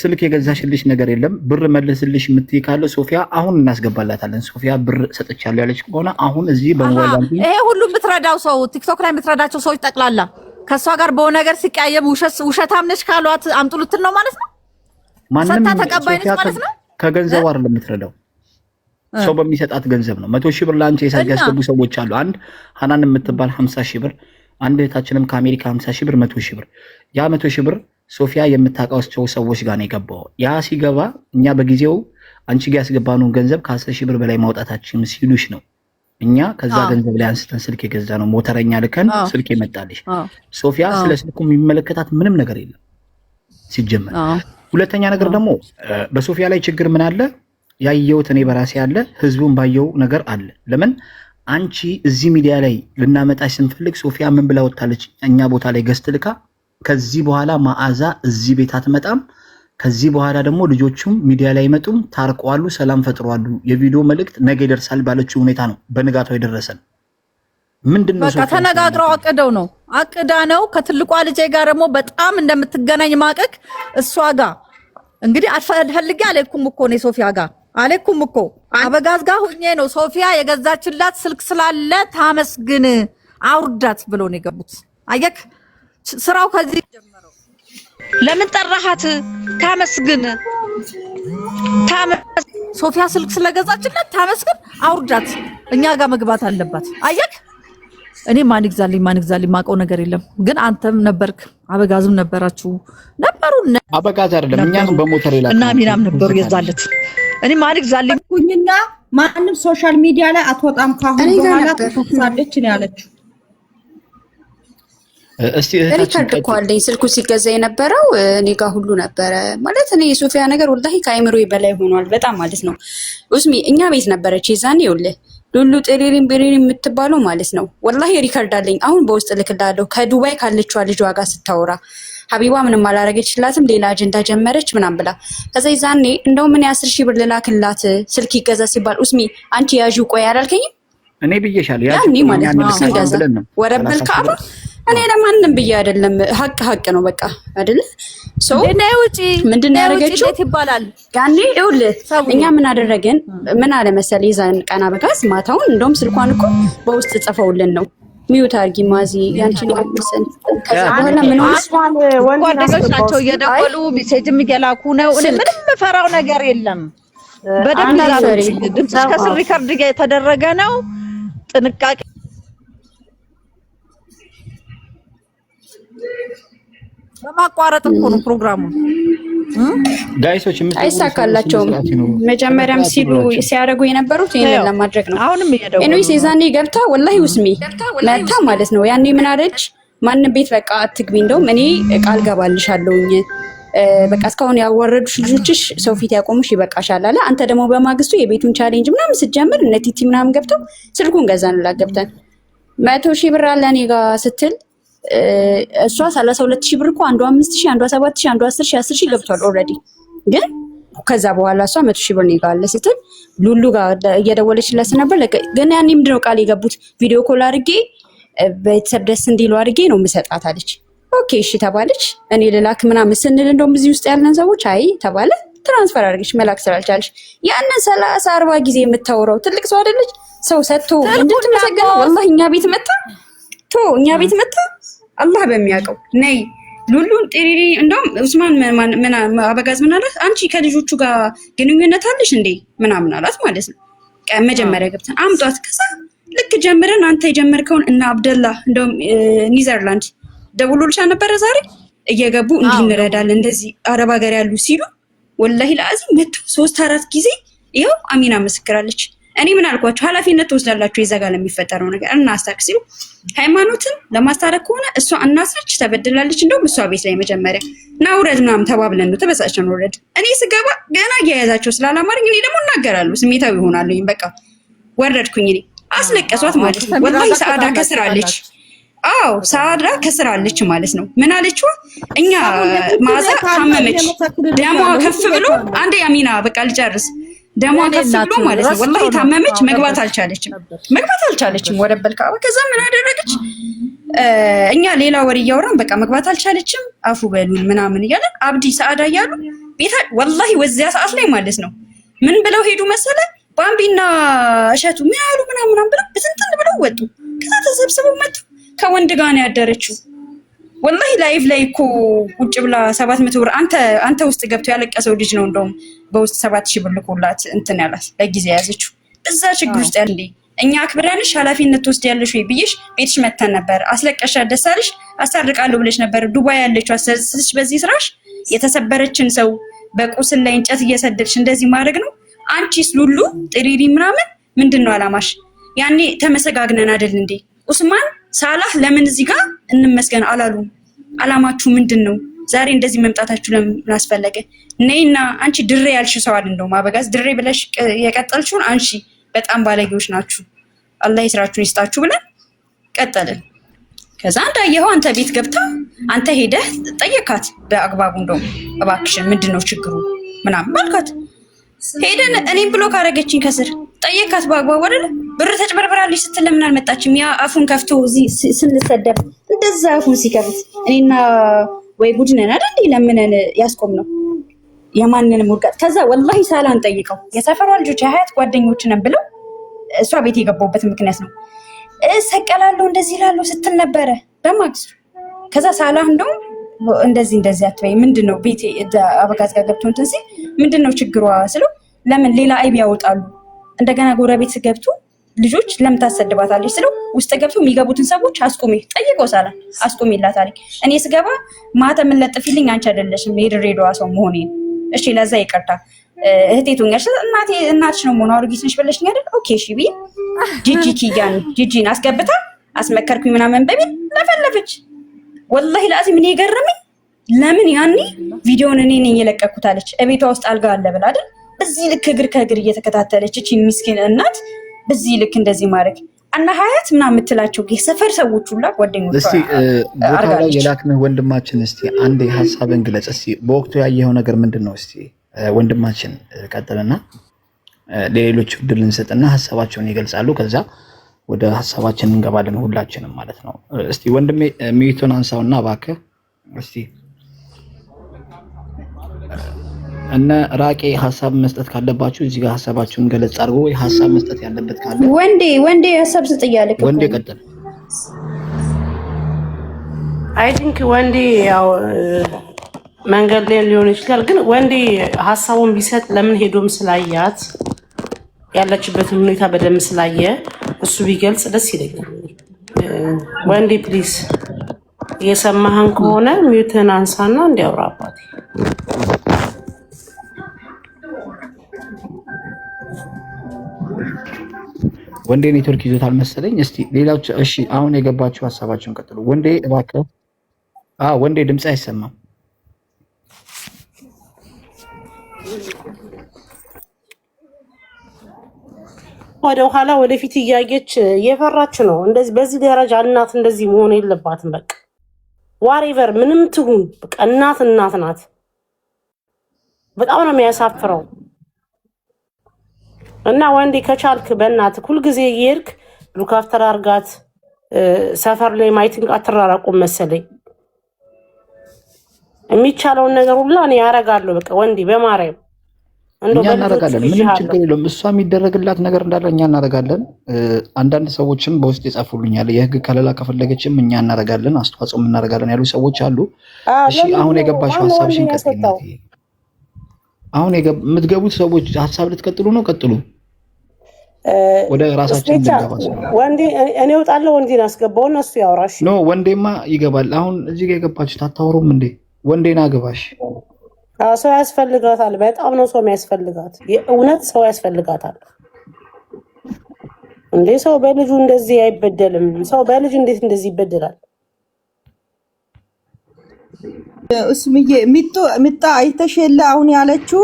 ስልክ የገዛሽልሽ ነገር የለም ብር መልስልሽ የምትይ ካለ ሶፊያ አሁን እናስገባላታለን። ሶፊያ ብር ሰጥቻለሁ ያለች ከሆነ አሁን እዚህ በሞባይል ባንኪንግ ይሄ ሁሉ የምትረዳው ሰው ቲክቶክ ላይ የምትረዳቸው ሰዎች ጠቅላላ ከሷ ጋር በሆነ ነገር ሲቀያየም ውሸታም ነሽ ካሏት አምጡልትን ነው ማለት ነው። ማንንም ተቀባይነሽ ማለት ነው። ከገንዘብ አይደለም የምትረዳው ሰው በሚሰጣት ገንዘብ ነው። 100 ሺህ ብር ላንቺ ያስገቡ ሰዎች አሉ። አንድ ሐናን የምትባል 50 ሺህ ብር፣ አንድ እህታችንም ከአሜሪካ 50 ሺህ ብር፣ 100 ሺህ ብር። ያ 100 ሺህ ብር ሶፊያ የምታውቃቸው ሰዎች ጋር ነው የገባው። ያ ሲገባ እኛ በጊዜው አንቺ ጋር ያስገባነውን ገንዘብ ከ10 ሺህ ብር በላይ ማውጣታችን ሲሉሽ ነው እኛ ከዛ ገንዘብ ላይ አንስተን ስልክ የገዛ ነው። ሞተረኛ ልከን ስልክ የመጣልሽ ሶፊያ ስለ ስልኩ የሚመለከታት ምንም ነገር የለም ሲጀመር። ሁለተኛ ነገር ደግሞ በሶፊያ ላይ ችግር ምን አለ ያየሁት እኔ በራሴ አለ፣ ህዝቡን ባየው ነገር አለ። ለምን አንቺ እዚህ ሚዲያ ላይ ልናመጣሽ ስንፈልግ ሶፊያ ምን ብላ ወጣለች? እኛ ቦታ ላይ ገስት ልካ ከዚህ በኋላ መዓዛ እዚህ ቤት አትመጣም፣ ከዚህ በኋላ ደግሞ ልጆቹም ሚዲያ ላይ አይመጡም፣ ታርቀዋሉ፣ ሰላም ፈጥረዋሉ፣ የቪዲዮ መልእክት ነገ ይደርሳል ባለችው ሁኔታ ነው በንጋታው የደረሰን። ምንድነው በቃ ተነጋግረው አቅደው ነው አቅዳ ነው ከትልቋ ልጄ ጋር ደግሞ በጣም እንደምትገናኝ ማቀቅ እሷ ጋር እንግዲህ አልፈልጌ አለኩም እኮ ነው ሶፊያ ጋር አለኩም እኮ አበጋዝ ጋር ሆኜ ነው ሶፊያ የገዛችላት ስልክ ስላለ ታመስግን አውርዳት ብሎ ነው የገቡት። አየክ ስራው ከዚህ ጀመረው። ለምን ጠራሃት? ታመስግን ሶፊያ ስልክ ስለገዛችላት ታመስግን አውርዳት እኛ ጋር መግባት አለባት። አየክ እኔ ማን ይግዛልኝ ማቀው ነገር የለም። ግን አንተም ነበርክ አበጋዝም ነበራችሁ ነበሩ። አበጋዝ አይደለም እኛ ነው በሞተር ይላል እና ሚናም ነበሩ የዛለት እኔ ማን ይግዛልኝ ኩኝና ማንንም ሶሻል ሚዲያ ላይ አትወጣም ካሁን በኋላ ተፈሳለች ነው ያለችው። እስቲ እህታችን እኮ አለኝ ስልኩ ሲገዛ የነበረው እኔ ጋር ሁሉ ነበረ ማለት እኔ የሶፊያ ነገር ወላሂ ከአይምሮዬ በላይ ሆኗል በጣም ማለት ነው። ኡስሚ እኛ ቤት ነበረች የዛኔ ይኸውልህ ሉሉ ጤሪሪን ቤሪን የምትባለው ማለት ነው። ወላሂ ሪከርድ አለኝ አሁን በውስጥ ልክላለሁ። ከዱባይ ካለችዋ ልጇ ጋር ስታወራ ሀቢባ ምንም አላረገችላትም ሌላ አጀንዳ ጀመረች ምናምን ብላ ከዛ ይዛኔ እንደውም እኔ 10 ሺህ ብር ልላክላት ስልክ ይገዛ ሲባል ኡስሚ አንቺ ያዢው ቆይ አላልከኝም? እኔ ብዬሻለሁ ያኔ ማለት ነው ወረበል ካባ እኔ ለማንም ብዬ አይደለም ሀቅ ነው በቃ አይደል ሶ ነውጪ ምንድነው ያረጋችሁ ይባላል ያኔ ይኸውልህ እኛ ምን አደረገን ምን አለ መሰለኝ ይዛን ቀና በጋዝ ማታውን እንደውም ስልኳን እኮ በውስጥ ጽፈውልን ነው ሚዩት አርጊ ማዚ ያንቺን ይመስል ከዛ በኋላ ምን ወስዋን ጓደኞች ናቸው እየደወሉ ሜሴጅም ይገላኩ ነው። እኔ ምንም ፈራው ነገር የለም። በደንብ ድምጽ ከስር ሪከርድ የተደረገ ነው። ጥንቃቄ በማቋረጥ እኮ ነው ፕሮግራሙ። ጋይሶች አይሳካላቸውም። መጀመሪያም ሲያደርጉ የነበሩት ይሄንን ለማድረግ ነው። አሁንም እየደወሉ ኤኒዌይስ የዛኔ ገብታ ወላሂ ውስሚ መታ ማለት ነው። ያኔ ምን አለች? ማንም ቤት በቃ አትግቢ፣ እንደውም እኔ ቃል ገባልሻለሁኝ በቃ እስካሁን ያወረዱሽ ልጆችሽ ሰው ፊት ያቆሙሽ ይበቃሻል አለ። አንተ ደግሞ በማግስቱ የቤቱን ቻሌንጅ ምናምን ስትጀምር እነ ቲቲ ምናምን ገብተው ስልኩን ገዛንላት ገብተን 100 ሺህ ብር አለ እኔ ጋር ስትል እሷ 32 ሺህ ብር እኮ አንዷ 5 ሺህ አንዷ 7 ሺህ አንዷ 10 ሺህ 10 ሺህ ገብቷል ኦልሬዲ። ግን ከዛ በኋላ እሷ 100 ሺህ ብር ነው ይጋለ ስትል ሉሉ ጋር እየደወለችላት ነበር። ግን ያኔ ምንድነው ቃል የገቡት ቪዲዮ ኮል አድርጌ ቤተሰብ ደስ እንዲሉ አድርጌ ነው የምሰጣት አለች። ኦኬ እሺ ተባለች። እኔ ልላክ ምናምን ስንል እንደውም እዚህ ውስጥ ያለን ሰዎች አይ ተባለ ትራንስፈር አድርገሽ መላክ ስላልቻለሽ ያንን 30 40 ጊዜ የምታወራው ትልቅ ሰው አይደለች ሰው ሰጥቶ እንድትመሰገን ወላሂ እኛ ቤት መጣ አላህ በሚያውቀው ነይ ሉሉን ጤሪሪ እንደውም ኡስማን ምን አበጋዝ ምን አላት? አንቺ ከልጆቹ ጋር ግንኙነት አለሽ እንዴ ምናምን አላት ማለት ነው። መጀመሪያ ገብተን አምጧት ከዛ ልክ ጀምረን አንተ የጀመርከውን እና አብደላ እንደውም ኒዘርላንድ ደውሎልሻ ነበረ ዛሬ እየገቡ እንድንረዳለን እንደዚህ አረብ ሀገር ያሉ ሲሉ ወላሂ ለአዚም መጥቶ 3-4 ጊዜ ይኸው አሚና መስክራለች። እኔ ምን አልኳችሁ ኃላፊነት ተወስዳላችሁ የዛጋ ለሚፈጠረው ነገር እናስታርቅ ሲሉ ሃይማኖትን ለማስታረቅ ከሆነ እሷ እናስረች ተበድላለች እንደውም እሷ ቤት ላይ መጀመሪያ ናውረድ ምናምን ተባብለን ነው ተበሳጨን ወረድ እኔ ስገባ ገና እያያዛቸው ስላላማረኝ እኔ ደግሞ እናገራለሁ ስሜታዊ ሆናለሁ በቃ ወረድኩኝ እኔ አስለቀሷት ማለት ነው። ወላሂ ሰዓዳ ከስራለች ሰዓዳ ከስራለች ማለት ነው። ምን አለችው እኛ ማዛ ታመመች ደሟ ከፍ ብሎ አንዴ አሚና በቃ ልጨርስ ደሟ ከፍ ብሎ ማለት ነው። ወላሂ ታመመች፣ መግባት አልቻለችም ወደ በልካባ። ከዛ ምን አደረገች? እኛ ሌላ ወሬ እያወራን በቃ መግባት አልቻለችም፣ አፉ በሉን ምናምን እያለን አብዲ ሰዓዳ እያሉ ቤታ ወላሂ ወዚያ ሰዓት ላይ ማለት ነው ምን ብለው ሄዱ መሰለ? ባምቢና እሸቱ ምን ያሉ ምናምን ብለው ብትንትን ብለው ወጡ። ከዛ ተሰብስበው መጡ። ከወንድ ጋር ነው ያደረችው። ወላሂ ላይቭ ላይ እኮ ቁጭ ብላ 700 ብር አንተ ውስጥ ገብቶ ያለቀሰው ልጅ ነው እንደውም በውስጥ 7000 ብር ልኮላት እንትን ያላት ለጊዜ ያዘችው። እዛ ችግር ውስጥ ያለ እኛ አክብረንሽ ኃላፊነት ትወስጃለሽ ወይ ብዬሽ ቤትሽ መተን ነበር። አስለቀሻ ደሳልሽ አሳርቃለሁ ብለሽ ነበር። ዱባይ ያለችው አሰስሽ በዚህ ስራሽ የተሰበረችን ሰው በቁስል ላይ እንጨት እየሰደድሽ እንደዚህ ማድረግ ነው። አንቺስ ሉሉ ጥሪሪ ምናምን ምንድነው አላማሽ? ያኔ ተመሰጋግነን አይደል እንዴ? ኡስማን ሳላህ ለምን እዚህ ጋር እንመስገን አላሉም? አላማችሁ ምንድነው? ዛሬ እንደዚህ መምጣታችሁ ለምን አስፈለገ? ነይና አንቺ ድሬ ያልሽ ሰው አይደል እንደው ማበጋዝ ድሬ ብለሽ የቀጠልሽውን አንቺ በጣም ባለጌዎች ናችሁ፣ አላህ ይስራችሁን ይስጣችሁ ብለን ቀጠልን። ከዛ እንዳየኸው አንተ ቤት ገብታ አንተ ሄደህ ጠየካት በአግባቡ እንደው እባክሽን ምንድነው ችግሩ ምናምን አልካት። ሄደን እኔም ብሎ ካረገችኝ ከስር ጠየካት በአግባቡ አይደል? ብር ተጭበርበራለች ስትል ለምን አልመጣችም? ያ አፉን ከፍቶ እዚህ ስንሰደብ እንደዛ አፉን ሲከፍት እኔና ወይ ጉድ ነን አይደል ለምነን ያስቆም ነው የማንንም ውርቀት። ከዛ ወላሂ ሳላን ጠይቀው የሰፈሯ ልጆች የሀያት ጓደኞች ነን ብለው እሷ ቤት የገባሁበት ምክንያት ነው ሰቀላለሁ እንደዚህ እላለሁ ስትል ነበረ በማግስቱ። ከዛ ሳላህ እንደውም እንደዚህ አትበይ ምንድነው ቤት አበጋዝ ጋር ገብቶ እንትን ሲል ምንድነው ችግሯ ስለው ለምን ሌላ አይብ ያወጣሉ እንደገና ጎረቤት ገብቶ ልጆች ለምን ታሰድባታለች ስለው ውስጥ ገብቶ የሚገቡትን ሰዎች አስቆሚ ጠይቀው ሳላ አስቆሚላት አለኝ። እኔ ስገባ ማተም ለጥፊልኝ አንቺ አይደለሽም የድሬዳዋ ሰው መሆኔ እሺ ለዛ ይቀርታ እህቴ ቱኛሽ እናትሽ ነው መሆኗ አርጊት ነሽ ብለሽኝ አይደል? ኦኬ እሺ ቢ ጂጂን አስገብታ አስመከርኩኝ ምናምን በሚል ለፈለፈች። ወላሂ ለአዚም እኔ የገረመኝ ለምን ያኔ ቪዲዮውን እኔ ነኝ የለቀኩት አለች። እቤቷ ውስጥ አልጋ አለ ብላ አይደል? በዚህ ልክ እግር ከእግር እየተከታተለች እቺ ምስኪን እናት በዚህ ልክ እንደዚህ ማድረግ እና ሀያት ምናምን የምትላቸው የሰፈር ሰዎች ሁላ ጓደኞቿ እስቲ ቦታ ላይ የላክንህ ወንድማችን እስቲ አንዴ ሀሳብን ግለጽ እስቲ። በወቅቱ ያየኸው ነገር ምንድን ነው? እስቲ ወንድማችን ቀጥልና ለሌሎች እድል እንሰጥና ሀሳባቸውን ይገልጻሉ። ከዛ ወደ ሀሳባችን እንገባለን ሁላችንም ማለት ነው። እስቲ ወንድሜ ሚዩቱን አንሳውና እባክህ እስቲ እነ ራቄ ሀሳብ መስጠት ካለባችሁ እዚህ ጋር ሀሳባችሁን ገለጽ አድርጎ ወይ ሀሳብ መስጠት ያለበት ካለ ወንዴ ሀሳብ ስጥ እያለክ ወንዴ ቀጥል። አይ ቲንክ ወንዴ ያው መንገድ ላይ ሊሆን ይችላል፣ ግን ወንዴ ሀሳቡን ቢሰጥ ለምን ሄዶም ስላያት ያለችበትን ሁኔታ በደንብ ስላየ እሱ ቢገልጽ ደስ ይለኛል። ወንዴ ፕሊዝ እየሰማህን ከሆነ ሚዩትን አንሳና እንዲያወራ አባቴ። ወንዴ ኔትወርክ ይዞታል መሰለኝ። እስቲ ሌላዎች እሺ፣ አሁን የገባችሁ ሀሳባችሁን ቀጥሉ። ወንዴ እባክህ። ወንዴ ድምጽ አይሰማም። ወደ ኋላ ወደፊት እያየች እየፈራች ነው። እንደዚህ በዚህ ደረጃ እናት እንደዚህ መሆን የለባትም። በቃ ዋሬቨር ምንም ትሁን በቃ እናት ናት። በጣም ነው የሚያሳፍረው። እና ወንዴ ከቻልክ በእናትህ ሁልጊዜ እየሄድክ ሉካፍተር አርጋት። ሰፈር ላይ ማይቲንግ አትራራቁም መሰለኝ። የሚቻለውን ነገር ሁሉ እኔ ያረጋለሁ። በቃ ወንዴ በማርያም እኛ እናደርጋለን። ምንም ችግር የለውም። እሷ የሚደረግላት ነገር እንዳለ እኛ እናደርጋለን። አንዳንድ ሰዎችም በውስጥ ይጻፉልኛል የህግ ከለላ ከፈለገችም እኛ እናደርጋለን፣ አስተዋጽኦም እናደርጋለን ያሉ ሰዎች አሉ። እሺ አሁን የገባሽው ሀሳብሽን ቀጥይና አሁን የምትገቡት ሰዎች ሀሳብ ልትቀጥሉ ነው? ቀጥሉ። ወደ ራሳችን እንገባስ ወንዴ እኔ እወጣለሁ። ወንዴን አስገባውና እሱ ያወራሽ ነው። ወንዴማ ይገባል። አሁን እዚህ ጋር የገባችሁት አታወሩም እንዴ? ወንዴና ገባሽ ሰው ያስፈልጋታል። በጣም ነው ሰው የሚያስፈልጋት። የእውነት ሰው ያስፈልጋታል። እንዴ ሰው በልጁ እንደዚህ አይበደልም። ሰው በልጅ እንዴት እንደዚህ ይበደላል? እስምዬ ሚጣ አይተሽ የለ አሁን ያለችው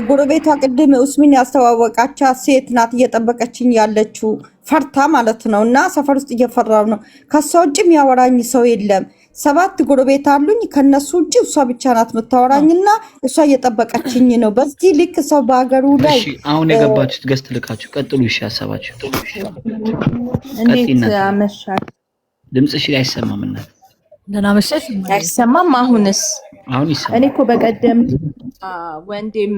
ጎረቤቷ ቅድም ኡስሚን ያስተዋወቃቻት ሴት ናት እየጠበቀችኝ ያለችው ፈርታ ማለት ነው። እና ሰፈር ውስጥ እየፈራው ነው። ከሷ ውጭም ያወራኝ ሰው የለም። 7 ጎረቤት አሉኝ። ከነሱ ውጪ እሷ ብቻ ናት የምታወራኝና እሷ እየጠበቀችኝ ነው። በዚህ ልክ ሰው በአገሩ ላይ እሺ አሁን የገባችሁት ገስት ልካችሁ ቀጥሉ። እሺ ሐሳባችሁ እንዴት አመሻሽ? ድምጽሽ አይሰማም እናት። ደህና መሸሽ። አይሰማም? አሁንስ? አሁን ይሰማል። እኔ እኮ በቀደም ወንዴም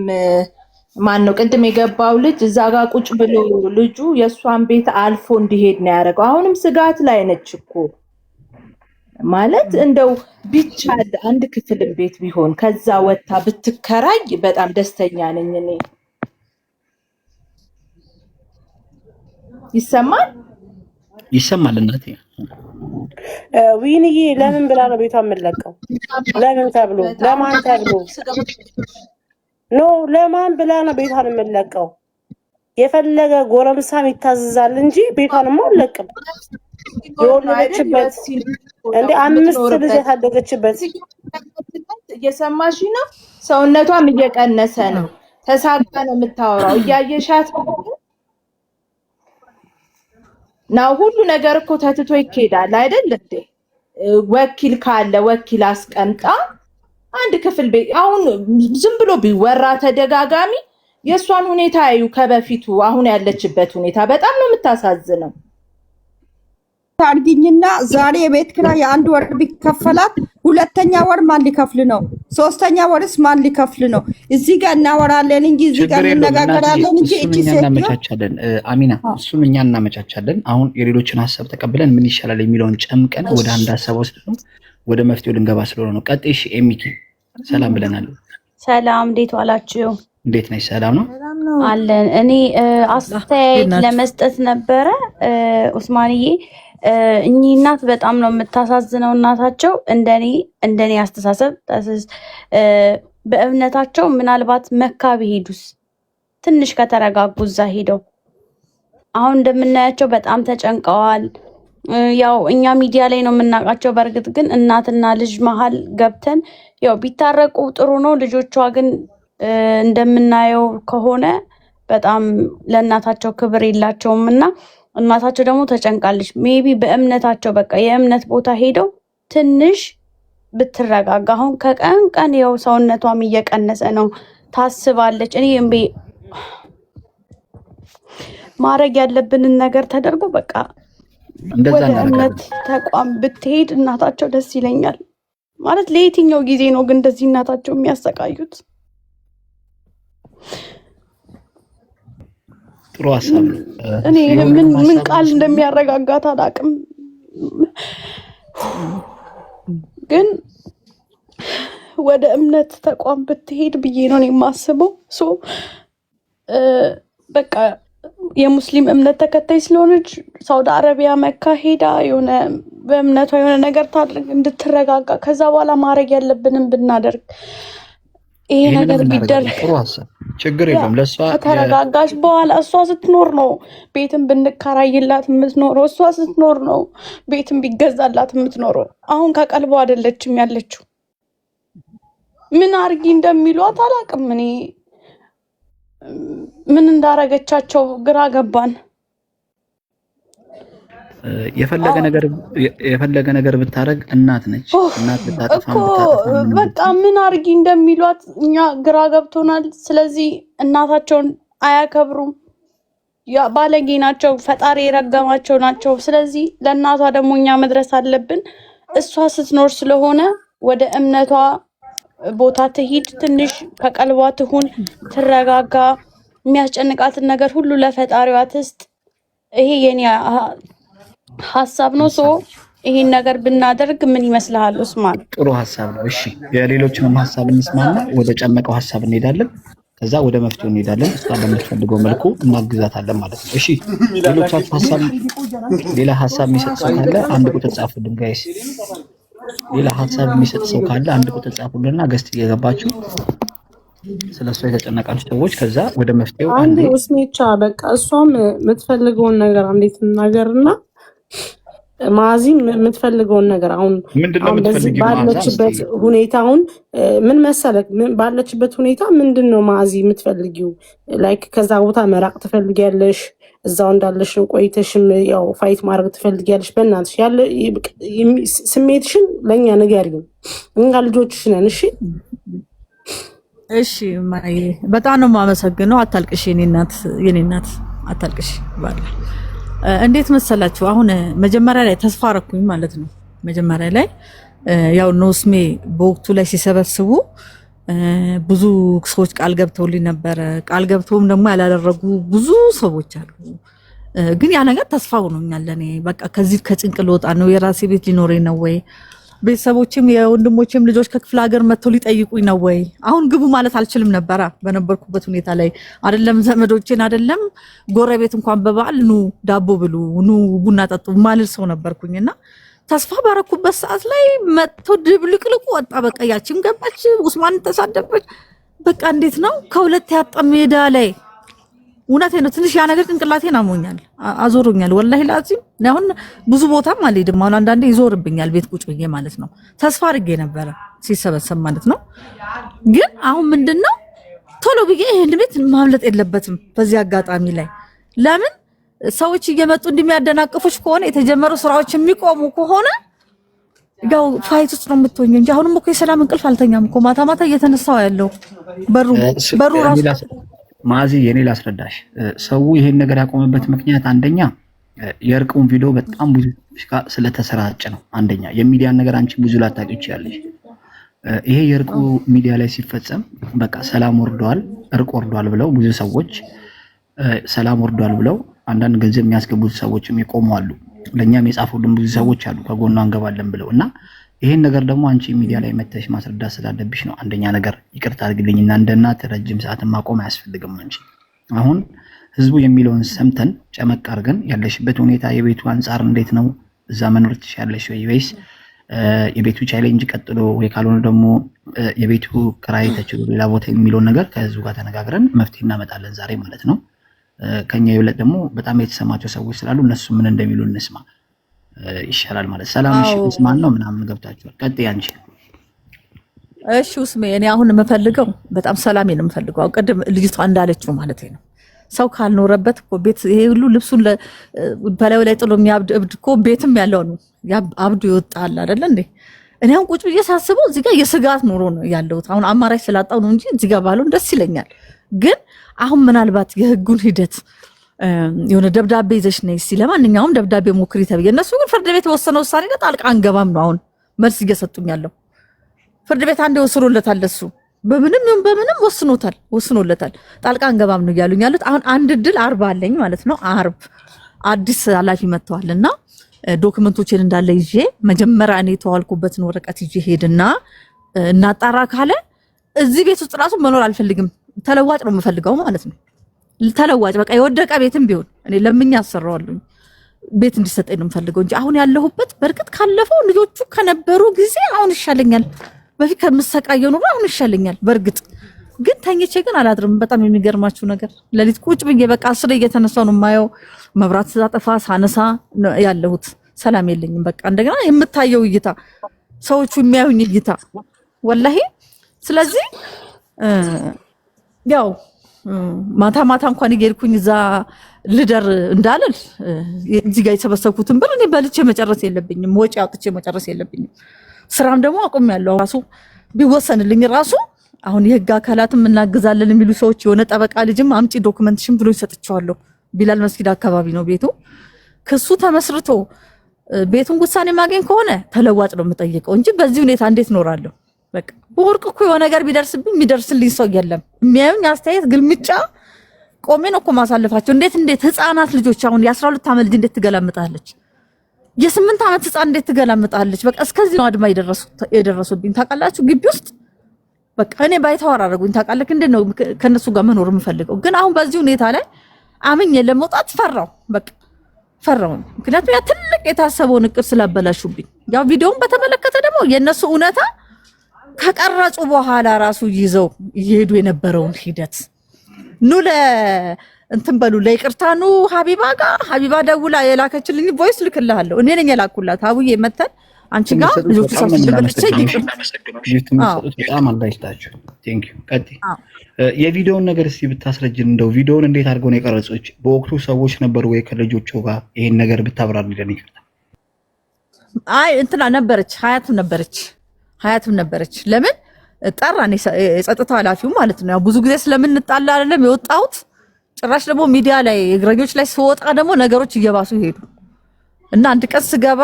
ማን ነው ቅድም የገባው ልጅ እዛ ጋር ቁጭ ብሎ ልጁ የእሷን ቤት አልፎ እንዲሄድ ነው ያደረገው። አሁንም ስጋት ላይ ነች እኮ ማለት እንደው ቢቻል አንድ ክፍል ቤት ቢሆን ከዛ ወጣ ብትከራይ በጣም ደስተኛ ነኝ እኔ። ይሰማል? ይሰማል እናቴ። ዊንዬ ለምን ብላ ነው ቤቷ የምንለቀው? ለምን ተብሎ ለማን ተብሎ ኖ ለማን ብላ ነው ቤቷን የምንለቀው? የፈለገ ጎረምሳም ይታዘዛል እንጂ ቤቷንማ አልለቅም። የወለደችበት እንደ 5 ልጅ ያሳደገችበት እየሰማሽ ነው። ሰውነቷም እየቀነሰ ነው። ተሳጋ ነው የምታወራው። እያየሻት ነው። ሁሉ ነገር እኮ ተትቶ ይኬዳል አይደል እንዴ? ወኪል ካለ ወኪል አስቀምጣ አንድ ክፍል ቤት አሁን ዝም ብሎ ቢወራ ተደጋጋሚ የእሷን ሁኔታ ያዩ ከበፊቱ አሁን ያለችበት ሁኔታ በጣም ነው የምታሳዝነው። ታርግኝና ዛሬ የቤት ኪራይ የ1 ወር ቢከፈላት 2ኛ ወር ማን ሊከፍል ነው? 3ኛ ወርስ ማን ሊከፍል ነው? እዚህ ጋር እናወራለን እንጂ እዚህ ጋር እንነጋገራለን እንጂ እቺ ሴት እናመቻቻለን። አሚና እሱን እኛ እናመቻቻለን። አሁን የሌሎችን ሐሳብ ተቀብለን ምን ይሻላል የሚለውን ጨምቀን ወደ አንድ ሐሳብ ወስደን ወደ መፍትሄው ልንገባ ስለሆነ ነው። ቀጥሽ ኤሚቲ ሰላም ብለናል። ሰላም እንዴት ዋላችሁ? እንዴት ነሽ? ሰላም ነው አለን። እኔ አስተያየት ለመስጠት ነበረ ኡስማንዬ። እኚህ እናት በጣም ነው የምታሳዝነው። እናታቸው እንደኔ አስተሳሰብ በእምነታቸው ምናልባት መካ ቢሄዱስ ትንሽ ከተረጋጉ እዛ ሄደው አሁን እንደምናያቸው በጣም ተጨንቀዋል። ያው እኛ ሚዲያ ላይ ነው የምናውቃቸው። በእርግጥ ግን እናትና ልጅ መሀል ገብተን ያው ቢታረቁ ጥሩ ነው። ልጆቿ ግን እንደምናየው ከሆነ በጣም ለእናታቸው ክብር የላቸውም እና እናታቸው ደግሞ ተጨንቃለች። ሜቢ በእምነታቸው በቃ የእምነት ቦታ ሄደው ትንሽ ብትረጋጋ። አሁን ከቀን ቀን ያው ሰውነቷም እየቀነሰ ነው ታስባለች። እኔ ማድረግ ያለብንን ነገር ተደርጎ በቃ ወደ እምነት ተቋም ብትሄድ እናታቸው ደስ ይለኛል። ማለት ለየትኛው ጊዜ ነው ግን እንደዚህ እናታቸው የሚያሰቃዩት? ጥሩ ሐሳብ ነው። እኔ ምን ቃል እንደሚያረጋጋት አላውቅም፣ ግን ወደ እምነት ተቋም ብትሄድ ብዬ ነው የማስበው። በቃ የሙስሊም እምነት ተከታይ ስለሆነች ሳውዲ አረቢያ መካ ሄዳ የሆነ በእምነቷ የሆነ ነገር ታድርግ እንድትረጋጋ። ከዛ በኋላ ማድረግ ያለብንን ብናደርግ ይሄ ነገር ቢደረግ ጥሩ ሐሳብ ችግር የለም። ለሷ ከተረጋጋሽ በኋላ እሷ ስትኖር ነው ቤትን ብንከራይላት የምትኖረው። እሷ ስትኖር ነው ቤትን ቢገዛላት የምትኖረው። አሁን ከቀልቧ አይደለችም ያለችው። ምን አርጊ እንደሚሏት አላውቅም። እኔ ምን እንዳረገቻቸው ግራ ገባን። የፈለገ ነገር ብታረግ እናት ነች። እናት ብታጠፋ በቃ ምን አርጊ እንደሚሏት እኛ ግራ ገብቶናል። ስለዚህ እናታቸውን አያከብሩም። ባለጌ ናቸው። ፈጣሪ የረገማቸው ናቸው። ስለዚህ ለእናቷ ደግሞ እኛ መድረስ አለብን። እሷ ስትኖር ስለሆነ ወደ እምነቷ ቦታ ትሂድ፣ ትንሽ ከቀልቧ ትሁን፣ ትረጋጋ። የሚያስጨንቃትን ነገር ሁሉ ለፈጣሪዋ ትስጥ። ይሄ የኔ ሐሳብ ነው። ይሄን ነገር ብናደርግ ምን ይመስልሃል ኡስማን? ጥሩ ሐሳብ ነው። እሺ የሌሎችንም ሐሳብ እንስማና ወደ ጨመቀው ሐሳብ እንሄዳለን። ከዛ ወደ መፍትሄው እንሄዳለን። እሷ በምትፈልገው መልኩ እናግዛታለን ማለት ነው። እሺ ሌሎቻችሁ ሌላ ሐሳብ የሚሰጥ ሰው ካለ አንድ ቁጥር ጻፉልን ጋይስ። ሌላ ሐሳብ የሚሰጥ ሰው ካለ አንድ ቁጥር ጻፉልንና ገስት እየገባችሁ ስለሷ የተጨነቃችሁ ሰዎች ከዛ ወደ መፍትሄው አንዴ ውስሜቻ በቃ እሷም የምትፈልገውን ነገር እንዴት እናገርና ማዚም የምትፈልገውን ነገር አሁን በዚህ ባለችበት ሁኔታ አሁን ምን መሰለክ ባለችበት ሁኔታ ምንድነው ማዚ የምትፈልጊው? ላይክ ከዛ ቦታ መራቅ ትፈልጊያለሽ? እዛው እንዳለሽ ቆይተሽም ያው ፋይት ማድረግ ትፈልጊያለሽ? በእናትሽ ያለ ስሜትሽን ለኛ ንገሪኝ። እኛ ልጆችሽ ነን። እሺ ማይ በጣም ነው የማመሰግነው። አታልቅሽ የኔ እናት አታልቅሽ ባላ እንዴት መሰላችሁ? አሁን መጀመሪያ ላይ ተስፋ አረኩኝ ማለት ነው። መጀመሪያ ላይ ያው ኖስሜ በወቅቱ ላይ ሲሰበስቡ ብዙ ሰዎች ቃል ገብተውልኝ ነበረ። ቃል ገብተውም ደግሞ ያላደረጉ ብዙ ሰዎች አሉ። ግን ያ ነገር ተስፋ ሆኖኛል ለኔ። በቃ ከዚህ ከጭንቅ ልወጣ ነው። የራሴ ቤት ሊኖረኝ ነው ወይ? ቤተሰቦችም የወንድሞችም ልጆች ከክፍለ ሀገር መጥተው ሊጠይቁኝ ነው ወይ? አሁን ግቡ ማለት አልችልም ነበራ በነበርኩበት ሁኔታ ላይ አይደለም። ዘመዶችን አይደለም ጎረቤት እንኳን በበዓል ኑ ዳቦ ብሉ፣ ኑ ቡና ጠጡ ማልል ሰው ነበርኩኝና ተስፋ ባረኩበት ሰዓት ላይ መጥተው ድብልቅልቁ ወጣ። በቃ ያቺም ገባች፣ ኡስማን ተሳደበች። በቃ እንዴት ነው ከሁለት ያጣ ሜዳ ላይ እውነቴን ነው። ትንሽ ያ ነገር ጭንቅላቴን አሞኛል፣ አዞሮኛል። ወላሂ ላዚም አሁን ብዙ ቦታም አልሄድም። አሁን አንዳንዴ ይዞርብኛል ቤት ቁጭ ብዬ ማለት ነው። ተስፋ አድርጌ ነበረ ሲሰበሰብ ማለት ነው። ግን አሁን ምንድነው ቶሎ ብዬ ይሄን ቤት ማምለጥ የለበትም በዚህ አጋጣሚ ላይ። ለምን ሰዎች እየመጡ እንደሚያደናቅፉሽ ከሆነ የተጀመሩ ስራዎች የሚቆሙ ከሆነ ያው ፋይት ውስጥ ነው የምትሆኝ እንጂ አሁንም እኮ የሰላም እንቅልፍ አልተኛም እኮ ማታ ማታ እየተነሳው ያለው በሩ ራሱ ማዚ የኔ ላስረዳሽ። ሰው ይሄን ነገር ያቆመበት ምክንያት አንደኛ የእርቁን ቪዲዮ በጣም ብዙ ስለተሰራጨ ነው። አንደኛ የሚዲያን ነገር አንቺ ብዙ ላታውቂው ያለሽ። ይሄ የእርቁ ሚዲያ ላይ ሲፈጸም በቃ ሰላም ወርዷል፣ እርቅ ወርዷል ብለው ብዙ ሰዎች ሰላም ወርዷል ብለው አንዳንድ ገንዘብ የሚያስገቡት ሰዎችም ይቆሙ አሉ። ለኛም የጻፉልን ብዙ ሰዎች አሉ ከጎኗ እንገባለን ብለው እና ይሄን ነገር ደግሞ አንቺ ሚዲያ ላይ መተሽ ማስረዳት ስላለብሽ ነው። አንደኛ ነገር ይቅርታ አድርግልኝና እንደ እናት ረጅም ሰዓት ማቆም አያስፈልግም። አንቺ አሁን ህዝቡ የሚለውን ሰምተን ጨመቅ አድርገን ያለሽበት ሁኔታ የቤቱ አንጻር እንዴት ነው? እዛ መኖር ትችያለሽ ወይስ የቤቱ ቻሌንጅ ቀጥሎ ወይ ካልሆነ ደግሞ የቤቱ ክራይ ተችሎ ሌላ ቦታ የሚለውን ነገር ከህዝቡ ጋር ተነጋግረን መፍትሄ እናመጣለን ዛሬ ማለት ነው። ከኛ ይብለጥ ደግሞ በጣም የተሰማቸው ሰዎች ስላሉ እነሱ ምን እንደሚሉ እንስማ ይሻላል ማለት ሰላም። እሺ ኡስማን ነው ምናምን ገብታችኋል። ቀጥይ አንቺ። እሺ ኡስሜ እኔ አሁን የምፈልገው በጣም ሰላሜን የምፈልገው አሁን ቅድም ልጅቷ እንዳለችው ማለት ነው። ሰው ካልኖረበት እኮ ቤት ይሄ ሁሉ ልብሱን በላዩ ላይ ጥሎ የሚያብድ እብድ እኮ ቤትም ያለው ነው አብዱ ይወጣል አይደለ እንዴ? እኔ አሁን ቁጭ ብዬ ሳስበው እዚህ ጋር የስጋት ኑሮ ነው ያለሁት። አሁን አማራጭ ስላጣው ነው እንጂ እዚህ ጋር ባለው ደስ ይለኛል። ግን አሁን ምናልባት የህጉን ሂደት የሆነ ደብዳቤ ይዘሽ ነይ እስቲ ለማንኛውም ደብዳቤ ሞክሪ ተብዬ፣ እነሱ ግን ፍርድ ቤት የወሰነው ውሳኔ ላይ ጣልቃ አንገባም ነው አሁን መልስ እየሰጡኝ ያለው። ፍርድ ቤት አንዴ ወስኖለታል፣ እሱ በምንም ወስኖለታል፣ ጣልቃ አንገባም ነው እያሉኝ ያሉት። አሁን አንድ ድል 40 አለኝ ማለት ነው። አርብ አዲስ ኃላፊ መጥተዋልና ዶክመንቶችን እንዳለ ይዤ መጀመሪያ እኔ የተዋልኩበትን ወረቀት ይዤ ሄድና እናጣራ ካለ እዚህ ቤት ውስጥ ራሱ መኖር አልፈልግም፣ ተለዋጭ ነው የምፈልገው ማለት ነው። ተለዋጭ በቃ የወደቀ ቤትም ቢሆን እኔ ለምኛ አሰራዋለሁ ቤት እንዲሰጠኝ ነው የምፈልገው እንጂ አሁን ያለሁበት በርግጥ ካለፈው ልጆቹ ከነበሩ ጊዜ አሁን ይሻለኛል። በፊት ከምሰቃየው ኑሮ አሁን ይሻለኛል። በርግጥ ግን ተኝቼ ግን አላድርም። በጣም የሚገርማችሁ ነገር ለሊት ቁጭ ብዬ በቃ 10 እየተነሳው ነው የማየው። መብራት ሳጠፋ ሳነሳ ያለሁት ሰላም የለኝም። በቃ እንደገና የምታየው እይታ፣ ሰዎቹ የሚያዩኝ እይታ ወላሂ። ስለዚህ ያው ማታ ማታ እንኳን እየሄድኩኝ እዛ ልደር እንዳልል እዚህ ጋር የተሰበሰብኩትን ብር እኔ በልቼ መጨረስ የለብኝም፣ ወጪ አውጥቼ መጨረስ የለብኝም። ስራም ደግሞ አቁሜያለሁ። ራሱ ቢወሰንልኝ ራሱ አሁን የህግ አካላትም እናግዛለን የሚሉ ሰዎች የሆነ ጠበቃ ልጅም አምጪ ዶክመንትሽን ብሎ ይሰጥቻለሁ። ቢላል መስጊድ አካባቢ ነው ቤቱ። ክሱ ተመስርቶ ቤቱን ውሳኔ ማገኝ ከሆነ ተለዋጭ ነው የምጠይቀው እንጂ በዚህ ሁኔታ እንዴት ኖራለሁ? በቃ በወርቅ እኮ የሆነ ነገር ቢደርስብኝ የሚደርስልኝ ሰው የለም። የሚያዩኝ አስተያየት ግልምጫ ቆሜ ነው እኮ ማሳለፋቸው። እንዴት ህፃናት ልጆች አሁን የ12 ዓመት ልጅ እንዴት ትገላምጣለች? የ8 ዓመት ህፃን እንዴት ትገላምጣለች? በቃ እስከዚህ ነው አድማ የደረሱብኝ ታውቃላችሁ። ግቢ ውስጥ በቃ እኔ ባይተዋር አደረጉኝ ታውቃለህ። እንዴት ነው ከነሱ ጋር መኖር የምፈልገው? ግን አሁን በዚህ ሁኔታ ላይ አምኜ ለመውጣት ፈራው። በቃ ፈራው። ምክንያቱም ያ ትልቅ የታሰበውን እቅድ ስላበላሹብኝ። ያው ቪዲዮውን በተመለከተ ደግሞ የነሱ እውነታ ከቀረጹ በኋላ ራሱ ይዘው እየሄዱ የነበረውን ሂደት ኑ እንትን በሉ ለይቅርታኑ ሀቢባ ደውላ የላከችልኝ ቮይስ ልክልሃለሁ። እኔ ነኝ የላኩላት። አቡዬ መተን አንቺ ጋር ልጆቹ በጣም አላይታችሁ። ቴንክ ዩ። ቀጥይ። የቪዲዮውን ነገር እስቲ ብታስረጅን፣ እንደው ቪዲዮውን እንዴት አድርገው ነው የቀረጹት? በወቅቱ ሰዎች ነበሩ ወይ ከልጆቹ ጋር? ይሄን ነገር ብታብራሪልን ይቅርታ። አይ እንትና ነበረች፣ ሀያትም ነበረች። ለምን ጠራን? የጸጥታ ኃላፊው ማለት ነው። ያው ብዙ ጊዜ ስለምንጣላ አይደለም የወጣሁት። ጭራሽ ደግሞ ሚዲያ ላይ እግረኞች ላይ ስወጣ ደግሞ ነገሮች እየባሱ ሄዱ እና አንድ ቀን ስገባ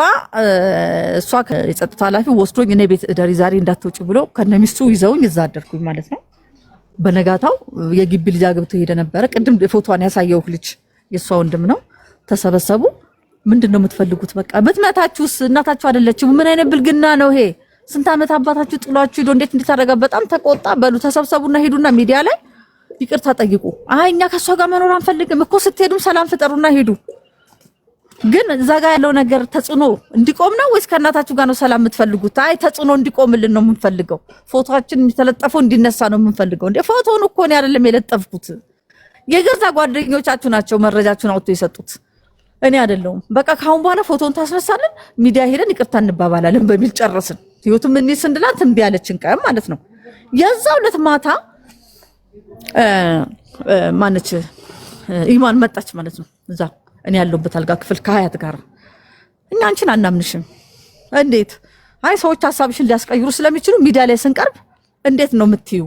እሷ የጸጥታ ኃላፊው ወስዶኝ እኔ ቤት እደሪ ዛሬ እንዳትወጪ ብሎ ከነሚስቱ ይዘውኝ እዛ አደርኩኝ ማለት ነው። በነጋታው የግቢ ልጅ አግብቶ ሄደ ነበረ። ቅድም ፎቶዋን ያሳየውህ ልጅ የእሷ ወንድም ነው። ተሰበሰቡ። ምንድነው የምትፈልጉት? በቃ ብትመታችሁስ እናታችሁ አይደለችም? ምን አይነት ብልግና ነው ይሄ? ስንት ዓመት አባታችሁ ጥሏችሁ ሄዶ እንዴት እንድታረጋ? በጣም ተቆጣ። በሉ ተሰብሰቡና ሄዱና ሚዲያ ላይ ይቅርታ ጠይቁ። አይ እኛ ከሷ ጋር መኖር አንፈልግም እኮ ስትሄዱም ሰላም ፍጠሩና ሄዱ። ግን እዛ ጋር ያለው ነገር ተጽዕኖ እንዲቆም ነው ወይስ ከእናታችሁ ጋር ነው ሰላም የምትፈልጉት? አይ ተጽዕኖ እንዲቆምልን ነው የምንፈልገው። ፎቶአችን የሚተለጠፈው እንዲነሳ ነው የምንፈልገው። እንዴ ፎቶውን እኮ ነው አይደለም የለጠፍኩት። የገዛ ጓደኞቻችሁ ናቸው መረጃችሁን አውጥተው የሰጡት፣ እኔ አይደለሁም። በቃ ካሁን በኋላ ፎቶውን ታስነሳለን፣ ሚዲያ ሄደን ይቅርታ እንባባላለን በሚል ጨረስን። ህይወቱ ምን ይስንድላት እምቢ ያለችን ቀን ማለት ነው። የዛው ዕለት ማታ ማነች ኢማን መጣች ማለት ነው። እዛ እኔ ያለሁበት አልጋ ክፍል ከሀያት ጋር እኛ አንቺን አናምንሽም። እንዴት? አይ ሰዎች ሀሳብሽን ሊያስቀይሩ ስለሚችሉ ሚዲያ ላይ ስንቀርብ እንዴት ነው የምትዩ?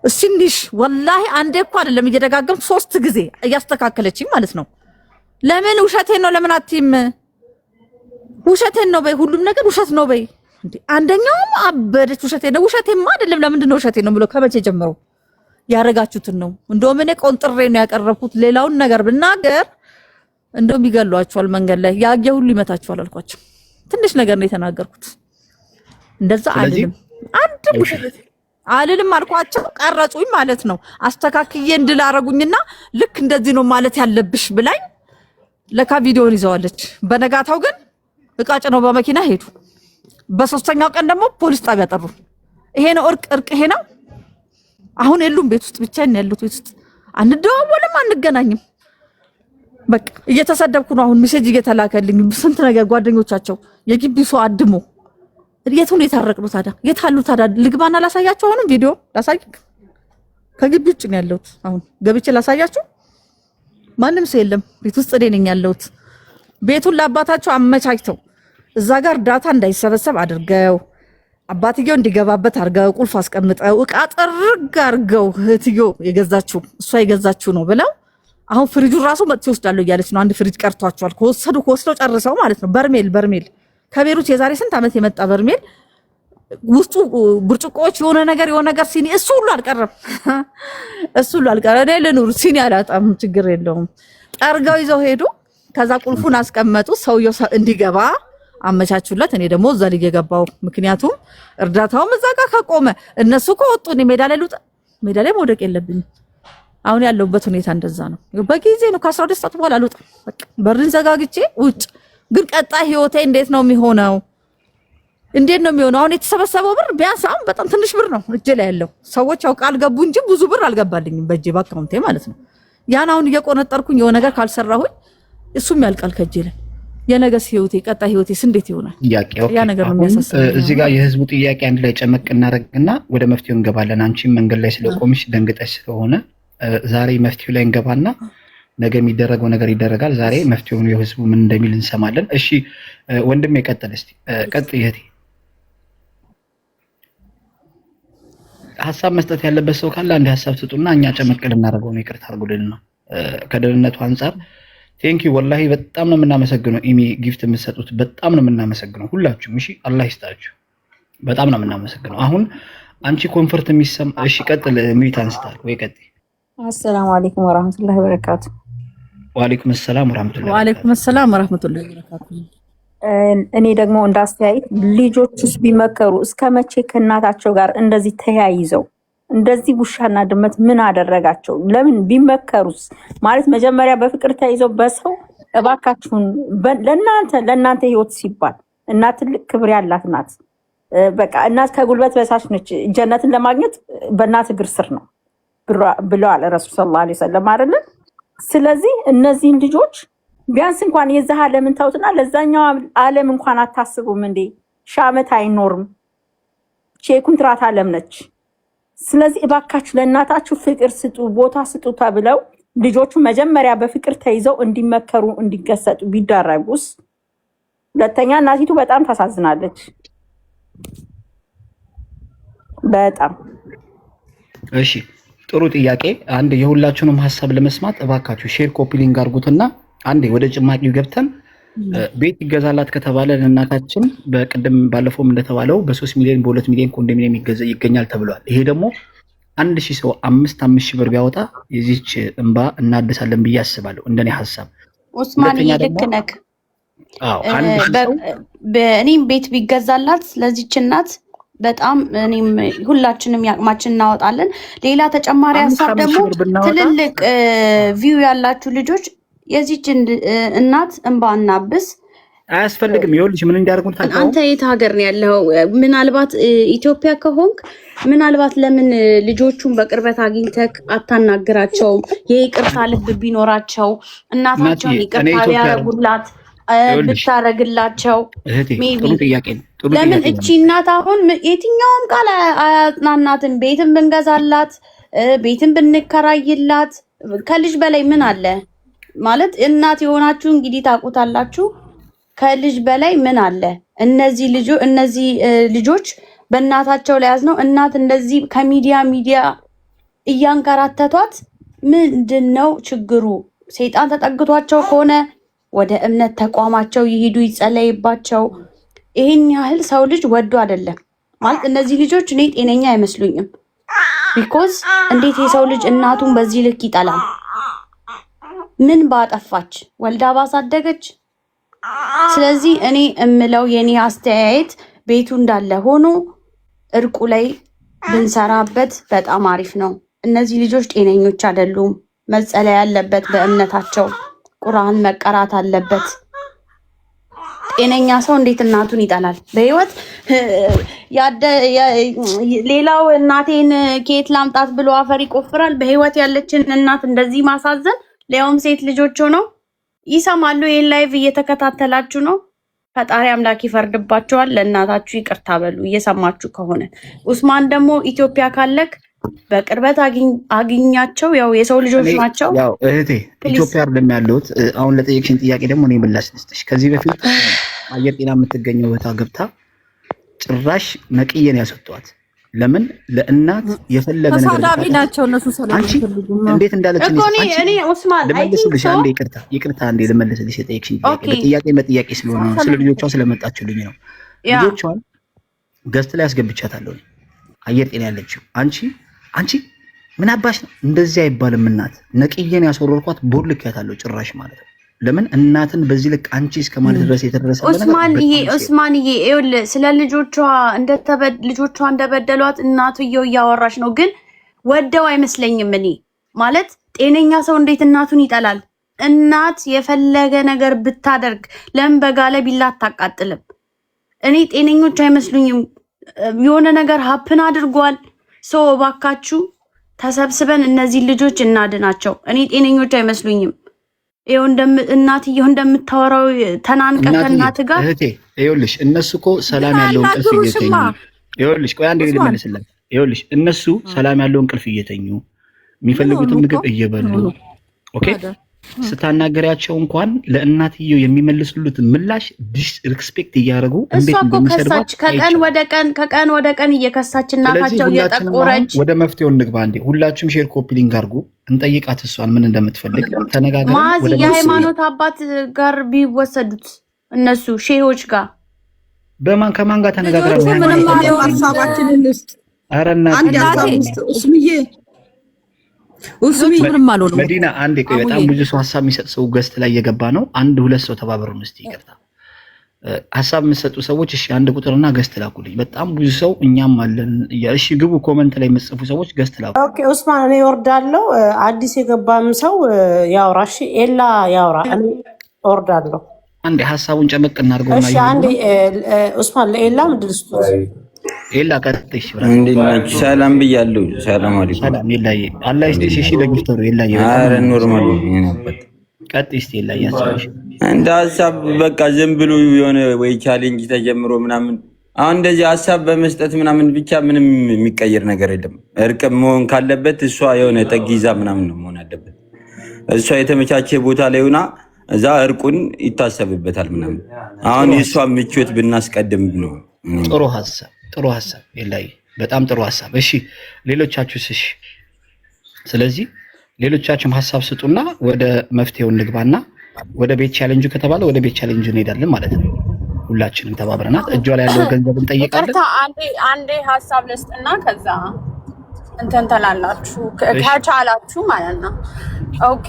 እስንዲሽ ወላሂ አንዴ እኮ አይደለም እየደጋገምኩ 3 ጊዜ እያስተካከለችኝ ማለት ነው። ለምን ውሸቴን ነው ለምን አትይም? ውሸቴን ነው በይ፣ ሁሉም ነገር ውሸት ነው በይ። እንዴ አንደኛውም አበደች። ውሸቴን ነው ውሸቴማ አይደለም። ለምንድን ነው ውሸቴን ነው ብሎ ከመቼ ጀምሮ ያረጋችሁትን ነው? እንደውም እኔ ቆንጥሬ ነው ያቀረብኩት። ሌላውን ነገር ብናገር እንደውም ይገሏቸዋል፣ መንገድ ላይ ያየ ሁሉ ይመታቸዋል አልኳቸው። ትንሽ ነገር ነው የተናገርኩት። እንደዛ አልልም፣ አንድ ውሸት አልልም አልኳቸው። ቀረጹኝ ማለት ነው። አስተካክዬ እንድል አረጉኝና ልክ እንደዚህ ነው ማለት ያለብሽ ብላኝ ለካ ቪዲዮን ይዘዋለች። በነጋታው ግን እቃ ጭነው በመኪና ሄዱ። በሶስተኛው ቀን ደግሞ ፖሊስ ጣቢያ ጠሩ። ይሄ ነው እርቅ ይሄ ነው። አሁን የሉም ቤት ውስጥ ብቻ ነው ያሉት። ቤት ውስጥ አንደዋወልም፣ አንገናኝም። በቃ እየተሰደብኩ ነው። አሁን ሜሴጅ እየተላከልኝ ስንት ነገር ጓደኞቻቸው የግቢ ሰው አድሞ የት ነው የታረቅነው ታዲያ? የት አሉ ታዲያ? ልግባና ላሳያቸው። አሁንም ቪዲዮ ላሳይ። ከግቢ ውጭ ነው ያለሁት። አሁን ገብቼ ላሳያችሁ። ማንም ሰው የለም ቤት ውስጥ እኔ ነኝ ያለሁት። ቤቱን ለአባታቸው አመቻችተው እዛ ጋር ዳታ እንዳይሰበሰብ አድርገው አባትየው እንዲገባበት አድርገው ቁልፍ አስቀምጠው እቃ ጥርግ አድርገው እህትዮ የገዛችው እሷ የገዛችው ነው ብለው አሁን ፍሪጁን ራሱ መጥቶ ይወስዳሉ እያለች ነው። አንድ ፍሪጅ ቀርቷቸዋል። ከወስደው ጨርሰው ማለት ነው። በርሜል ከቤሩት የዛሬ ስንት ዓመት የመጣ በርሜል ውስጡ ብርጭቆዎች የሆነ ነገር ሲኒ እሱ ሁሉ አልቀረም። እኔ ልኑር ሲኒ አላጣም፣ ችግር የለውም። ጠርገው ይዘው ሄዱ። ከዛ ቁልፉን አስቀመጡ። ሰውየው እንዲገባ አመቻቹለት። እኔ ደግሞ እዛ ልጅ የገባው ምክንያቱም እርዳታውም እዛ ጋር ከቆመ እነሱ ከወጡ እኔ ሜዳ ላይ መውደቅ የለብኝም። አሁን ያለውበት ሁኔታ እንደዛ ነው። በጊዜ ነው ከ12 ሰዓት በኋላ አልወጣም። በቃ በርን ዘጋግቼ ውጭ። ግን ቀጣይ ህይወቴ እንዴት ነው የሚሆነው? አሁን የተሰበሰበው ብር ቢያንስ አሁን በጣም ትንሽ ብር ነው እጄ ላይ ያለው። ሰዎች ያው ቃል ገቡ እንጂ ብዙ ብር አልገባልኝም በእጄ በአካውንቴ ማለት ነው። ያን አሁን እየቆነጠርኩኝ የሆነ ነገር ካልሰራሁኝ እሱም ያልቃል ከእጄ ላይ። የነገስ ህይወቴ ቀጣይ ህይወቴስ እንዴት ይሆናል? ያ ነገር ነው የሚያሳስበው። እዚህ ጋር የህዝቡ ጥያቄ አንድ ላይ ጨመቅ እናደርግና ወደ መፍትሄው እንገባለን። አንቺም መንገድ ላይ ስለቆምሽ ደንግጠሽ ስለሆነ ዛሬ መፍትሄው ላይ እንገባና ነገ የሚደረገው ነገር ይደረጋል። ዛሬ መፍትሄውን የህዝቡ ምን እንደሚል እንሰማለን። እሺ ወንድሜ ቀጥል እስቲ። ቀጥይ እህቴ። ሀሳብ መስጠት ያለበት ሰው ካለ አንድ ሀሳብ ስጡና እኛ ጨመቅ ልናደርገው ነው። ይቅርታ አድርጉልን ነው ከደህንነቱ አንጻር። ቴንኪው ወላሂ በጣም ነው የምናመሰግነው። ኢሚ ጊፍት የምትሰጡት በጣም ነው የምናመሰግነው ሁላችሁም። እሺ አላህ ይስጣችሁ። በጣም ነው የምናመሰግነው። አሁን አንቺ ኮንፈርት የሚሰማ እሺ ቀጥል። ሚዩት አንስታል ወይ ቀጥይ። አሰላሙ አለይኩም ወራህመቱላሂ ወበረካቱ። ወአለይኩም ሰላም ወራህመቱላሂ ወበረካቱ። እኔ ደግሞ እንዳስተያየት ልጆቹስ ቢመከሩ እስከ መቼ ከእናታቸው ጋር እንደዚህ ተያይዘው እንደዚህ ውሻና ድመት ምን አደረጋቸው? ለምን ቢመከሩስ? ማለት መጀመሪያ በፍቅር ተይዘው በሰው እባካችሁን ለእናንተ ህይወት ሲባል እናት ትልቅ ክብር ያላት ናት። በቃ እናት ከጉልበት በታች ነች። ጀነትን ለማግኘት በእናት እግር ስር ነው። ብለዋል ረሱል ሰለላሁ ዐለይሂ ወሰለም አይደል? ስለዚህ እነዚህን ልጆች ቢያንስ እንኳን የዚህ ዓለምን ተውትና ለዛኛው ዓለም እንኳን አታስቡም እንዴ? ሺህ ዓመት አይኖርም። የኮንትራት ዓለም ነች። ስለዚህ እባካችሁ ለእናታችሁ ፍቅር ስጡ፣ ቦታ ስጡ ተብለው ልጆቹ መጀመሪያ በፍቅር ተይዘው እንዲመከሩ እንዲገሰጡ ቢደረጉስ? ሁለተኛ እናቲቱ በጣም ታሳዝናለች። በጣም እሺ፣ ጥሩ ጥያቄ። አንድ የሁላችሁንም ሀሳብ ለመስማት እባካችሁ ሼር ኮፒ ሊንክ አድርጉትና አንዴ ወደ ጭማቂው ገብተን ቤት ይገዛላት ከተባለ ለእናታችን በቅድም ባለፈውም እንደተባለው በ3 ሚሊዮን በ2 ሚሊዮን ኮንዶሚኒየም ይገኛል ተብሏል። ይሄ ደግሞ 1000 ሰው 5 ሺህ ብር ቢያወጣ የዚች እንባ እናድሳለን ብዬ አስባለሁ፣ እንደኔ ሀሳብ። ኡስማን ልክ ነህ። እኔም ቤት ቢገዛላት ለዚች እናት በጣም እኔም ሁላችንም ያቅማችን እናወጣለን። ሌላ ተጨማሪ ሀሳብ ደግሞ ትልልቅ ቪው ያላችሁ ልጆች የዚች እናት እንባ እናብስ። አያስፈልግም። ይኸውልሽ ምን እንዲያደርጉ ታውቃለህ? አንተ የት ሀገር ነው ያለው? ምናልባት ኢትዮጵያ ከሆንክ ምናልባት ለምን ልጆቹን በቅርበት አግኝተህ አታናግራቸውም? የይቅርታ ልብ ቢኖራቸው እናታቸውን ይቅርታ ቢያረጉላት ብታረግላቸው። ለምን እቺ እናት አሁን የትኛውም ቃል አያጽናናትም? ቤትን ብንገዛላት፣ ቤትን ብንከራይላት ከልጅ በላይ ምን አለ? ማለት እናት የሆናችሁ እንግዲህ ታውቁታላችሁ። ከልጅ በላይ ምን አለ? እነዚህ ልጆች በእናታቸው ላይ ያዝነው እናት እንደዚህ ከሚዲያ እያንከራተቷት ምንድነው ችግሩ? ሰይጣን ተጠግቷቸው ከሆነ ወደ እምነት ተቋማቸው ይሄዱ፣ ይጸለይባቸው። ይሄን ያህል ሰው ልጅ ወዶ አይደለም ማለት እነዚህ ልጆች እኔ ጤነኛ አይመስሉኝም። ቢኮዝ እንዴት የሰው ልጅ እናቱን በዚህ ልክ ይጠላል? ምን ባጠፋች? ወልዳ ባሳደገች? ስለዚህ እኔ እምለው የኔ አስተያየት ቤቱ እንዳለ ሆኖ እርቁ ላይ ብንሰራበት በጣም አሪፍ ነው። እነዚህ ልጆች ጤነኞች አይደሉም። መጸለይ ያለበት በእምነታቸው ቁርአን መቀራት አለበት። ጤነኛ ሰው እንዴት እናቱን ይጠላል? በህይወት ሌላው እናቴን ከየት ላምጣት ብሎ አፈር ይቆፍራል። በህይወት ያለችን እናት እንደዚህ ማሳዘን፣ ሊያውም ሴት ልጆች ነው ይሰማሉ። ይሄን ላይቭ እየተከታተላችሁ ነው። ፈጣሪ አምላክ ይፈርድባቸዋል። ለእናታችሁ ይቅርታ በሉ እየሰማችሁ ከሆነ። ኡስማን ደግሞ ኢትዮጵያ ካለክ በቅርበት አግኛቸው። ያው የሰው ልጆች ናቸው። ያው እህቴ ኢትዮጵያ አይደለም ያለሁት። አሁን ለጠየቅሽን ጥያቄ ደግሞ እኔ ምላሽ ልስጥሽ። ከዚህ በፊት አየር ጤና የምትገኘው እህቷ ገብታ ጭራሽ ነቅዬን ያሰጧት። ለምን ለእናት የፈለገ ነገር ተሳዳቢ ናቸው እነሱ። ሰላም ይፈልጉ እንዴት እንዳለች እኔ ኡስማን ልመልስልሽ። አንዴ ይቅርታ አንዴ ልመልስልሽ የጠየቅሽኝ ጥያቄ በጥያቄ ስለሆነ ስለ ልጆቿ ስለመጣችልኝ ነው። ልጆቿን ገዝት ላይ አስገብቻታለሁ አየር ጤና ያለችው። አንቺ ምን አባሽ ነው? እንደዚህ አይባልም። እናት ነቅዬን ያስወረርኳት ቦልክያታለሁ ጭራሽ ማለት ነው። ለምን እናትን በዚህ ልክ አንቺ እስከማለት ድረስ የተደረሰ ኡስማንዬ ይኸውልህ ስለ ልጆቿ እንደበደሏት እናትየው እያወራች ነው። ግን ወደው አይመስለኝም። እኔ ማለት ጤነኛ ሰው እንዴት እናቱን ይጠላል? እናት የፈለገ ነገር ብታደርግ ለምን በጋለ ቢላ አታቃጥልም? እኔ ጤነኞች አይመስሉኝም። የሆነ ነገር ሀፕን አድርጓል። ሰው እባካችሁ ተሰብስበን እነዚህ ልጆች እናድናቸው። እኔ ጤነኞች አይመስሉኝም። እናትየው እንደምታወራው ተናንቀ ከእናት ጋር እህቴ ይኸውልሽ እነሱ እኮ ሰላም ያለው እንቅልፍ እየተኙ ይኸውልሽ ቆይ አንዴ ልመልስላት። ይኸውልሽ እነሱ ሰላም ያለው እንቅልፍ እየተኙ የሚፈልጉትን ምግብ እየበሉ ኦኬ ስታናገሪያቸው እንኳን ለእናትየው የሚመልሱሉት ምላሽ ዲስሪስፔክት እያደረጉ እንዴት እንደሚሰድባት ከቀን ወደ ቀን እየከሳች እናታቸው እየጠቆረች። ወደ መፍትሄው እንግባ። አንዴ ሁላችሁም ሼር ኮፒ ሊንክ አድርጉ፣ እንጠይቃት እሷን ምን እንደምትፈልግ ተነጋግረን። ማዚ የሃይማኖት አባት ጋር ቢወሰዱት እነሱ ሼሆች ጋር ከማን ጋር ተነጋግረን ሀሳባችንን ውስጥ አረና መዲና አንዴ ቆይ፣ በጣም ብዙ ሰው ሀሳብ የሚሰጥ ሰው ገስት ላይ እየገባ ነው። አንድ ሁለት ሰው ተባበሩን እስቲ። ይቅርታ ሀሳብ የምትሰጡ ሰዎች እሺ፣ አንድ ቁጥርና ገስት ላኩልኝ። በጣም ብዙ ሰው እኛም አለን። እሺ ግቡ፣ ኮመንት ላይ የምትጽፉ ሰዎች ገስት ላኩ። ኦኬ ኡስማን እኔ እወርዳለሁ። አዲስ የገባም ሰው ያውራ። እሺ ኤላ ያውራ፣ እኔ እወርዳለሁ። አንዴ ሀሳቡን ጨመቅ እናድርገውና እሺ አንዴ ኡስማን ለኤላ ምድል ስጡት። ኤላ ቀጥሽ ብራ እንዴት ናችሁ? ሰላም ብያለሁ። ሰላም አለይኩም። ሰላም ኤላዬ፣ አላህ ይስጥሽ። እሺ ለጊፍተሩ ኤላዬ፣ ኧረ ኖርማል ነው። ቀጥይ እስቲ ኤላዬ፣ ያሳሽ እንደ ሀሳብ በቃ ዝም ብሎ የሆነ ወይ ቻሌንጅ ተጀምሮ ምናምን አሁን እንደዚህ ሀሳብ በመስጠት ምናምን ብቻ ምንም የሚቀየር ነገር የለም። እርቅ መሆን ካለበት እሷ የሆነ ጥግ ይዛ ምናምን ነው መሆን አለበት። እሷ የተመቻቸ ቦታ ላይ ሆና እዛ እርቁን ይታሰብበታል ምናምን። አሁን የእሷ ምቾት ብናስቀድም ነው። ጥሩ ሀሳብ ኤላዬ፣ በጣም ጥሩ ሀሳብ። እሺ ሌሎቻችሁስ? እሺ ስለዚህ ሌሎቻችሁም ሀሳብ ስጡና ወደ መፍትሄው እንግባና ወደ ቤት ቻሌንጁ ከተባለ ወደ ቤት ቻሌንጁ እንሄዳለን ማለት ነው። ሁላችንም ተባብረናት እጇ ላይ ያለው ገንዘብ እንጠይቃለን። አንዴ ሀሳብ ልስጥና ከዛ እንትን ተላላችሁ ከቻላችሁ ማለት ነው። ኦኬ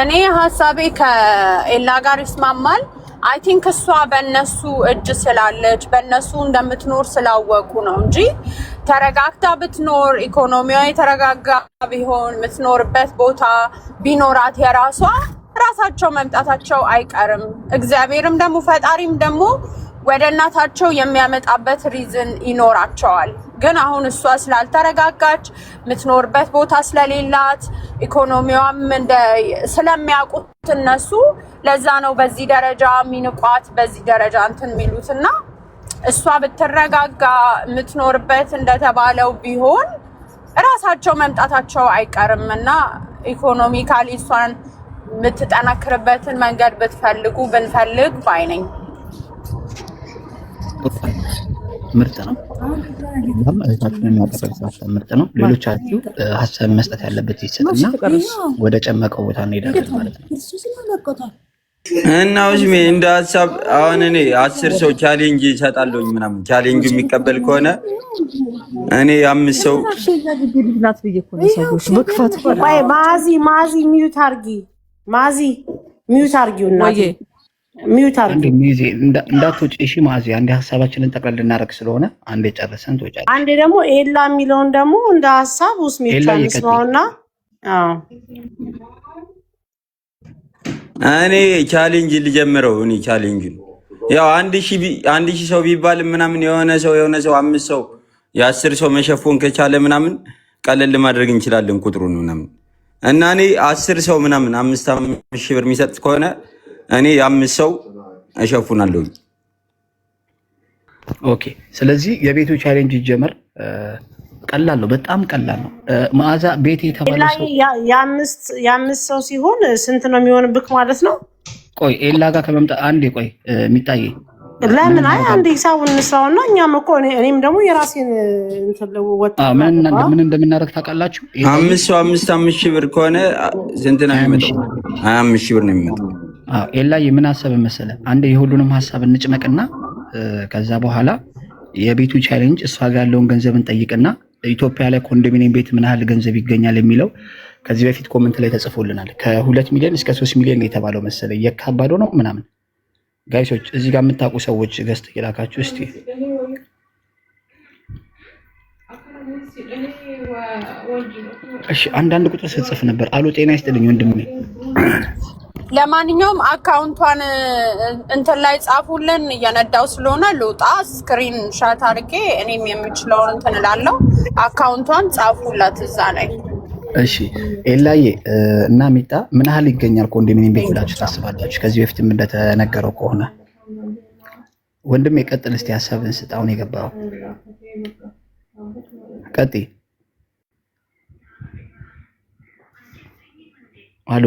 እኔ ሀሳቤ ከኤላ ጋር ይስማማል። አይ ቲንክ እሷ በእነሱ እጅ ስላለች በእነሱ እንደምትኖር ስላወቁ ነው እንጂ ተረጋግታ ብትኖር ኢኮኖሚዋ የተረጋጋ ቢሆን የምትኖርበት ቦታ ቢኖራት የራሷ ራሳቸው መምጣታቸው አይቀርም። እግዚአብሔርም ደግሞ ፈጣሪም ደግሞ ወደ እናታቸው የሚያመጣበት ሪዝን ይኖራቸዋል። ግን አሁን እሷ ስላልተረጋጋች የምትኖርበት ቦታ ስለሌላት ኢኮኖሚዋም ስለሚያውቁት እነሱ ለዛ ነው በዚህ ደረጃ የሚንቋት በዚህ ደረጃ እንትን የሚሉትና እሷ ብትረጋጋ የምትኖርበት እንደተባለው ቢሆን ራሳቸው መምጣታቸው አይቀርም እና ኢኮኖሚካሊ እሷን የምትጠናክርበትን መንገድ ብንፈልግ ባይ ነኝ። ምርጥ ነው። እህታችሁን የሚያቀርብ ምርጥ ነው። ሌሎቻችሁ ሀሳብ መስጠት ያለበት ይሰጥና ወደ ጨመቀው ቦታ እንሄዳለን ማለት ነው። እና ውስሜ እንደ ሀሳብ አሁን እኔ 10 ሰው ቻሌንጅ ይሰጣለሁኝ ምናምን ቻሌንጁ የሚቀበል ከሆነ እኔ 5 ሰው ማዚ ሚዩት አርጊ ሚዩት አርጊው እናቴ ሚዩት አርጊ እንዳትወጪ እሺ። ማዚ አንዴ ሀሳባችንን ጠቅለል ልናደርግ ስለሆነ አንዴ ጨርሰን ትወጫለሽ። አንዴ ደግሞ ኤላ የሚለውን ደግሞ እንደ ሀሳብ ውስሜ ቻንስውና እኔ ቻሌንጅ ልጀምረው። እኔ ቻሌንጅ ያው 1000 ሰው ቢባል ምናምን የሆነ ሰው 5 ሰው የ10 ሰው መሸፎን ከቻለ ምናምን ቀለል ማድረግ እንችላለን ቁጥሩን ምናምን እና እኔ 10 ሰው ምናምን 5 ሺህ ብር የሚሰጥ ከሆነ እኔ 5 ሰው እሸፉናለሁ። ኦኬ ስለዚህ የቤቱ ቻሌንጅ ይጀመር። ቀላል ነው፣ በጣም ቀላል ነው። መዓዛ ቤት የተባለ ሰው የ5 ሰው ሲሆን ስንት ነው የሚሆንብክ ማለት ነው? ቆይ ኤላ ጋር ከመምጣት አንዴ ቆይ የሚጣይ ለምን አንዴ ሂሳቡን እንስራውና እኛም እኮ እኔም ደግሞ የራሴን እንትን ወጣ ምን እንደምናደርግ ታውቃላችሁ? 5 ሰው 5 ሺህ ብር ከሆነ ስንት ነው የሚመጣው? 25 ሺህ ብር ነው የሚመጣው። ኤላ የምን ሀሳብ መሰለህ? አንዴ የሁሉንም ሀሳብ እንጭመቅና ከዛ በኋላ የቤቱ ቻሌንጅ እሷ ጋር ያለውን ገንዘብ እንጠይቅና ኢትዮጵያ ላይ ኮንዶሚኒየም ቤት ምን ያህል ገንዘብ ይገኛል የሚለው ከዚህ በፊት ኮሜንት ላይ ተጽፎልናል። ከ2 ሚሊዮን እስከ 3 ሚሊዮን የተባለው መሰለኝ የካባዶ ነው ምናምን። ጋይሶች እዚህ ጋር የምታውቁ ሰዎች ገዝት ይላካችሁ እስቲ። እሺ አንዳንድ ቁጥር ስጽፍ ነበር አሉ። ጤና ይስጥልኝ ወንድሜ። ለማንኛውም አካውንቷን እንትን ላይ ጻፉልን። እየነዳው ስለሆነ ልውጣ ስክሪን ሻት አድርጌ እኔም የምችለውን እንትን እላለሁ። አካውንቷን ጻፉላት እዛ ላይ። እሺ ኤላዬ እና ሚጣ ምን ያህል ይገኛል ኮንዶሚኒየም ቤት ብላችሁ ታስባላችሁ? ከዚህ በፊትም እንደተነገረው ከሆነ ወንድሜ ቀጥል እስቲ ሀሳብን ስጥ። አሁን የገባው ቀጥይ። አሎ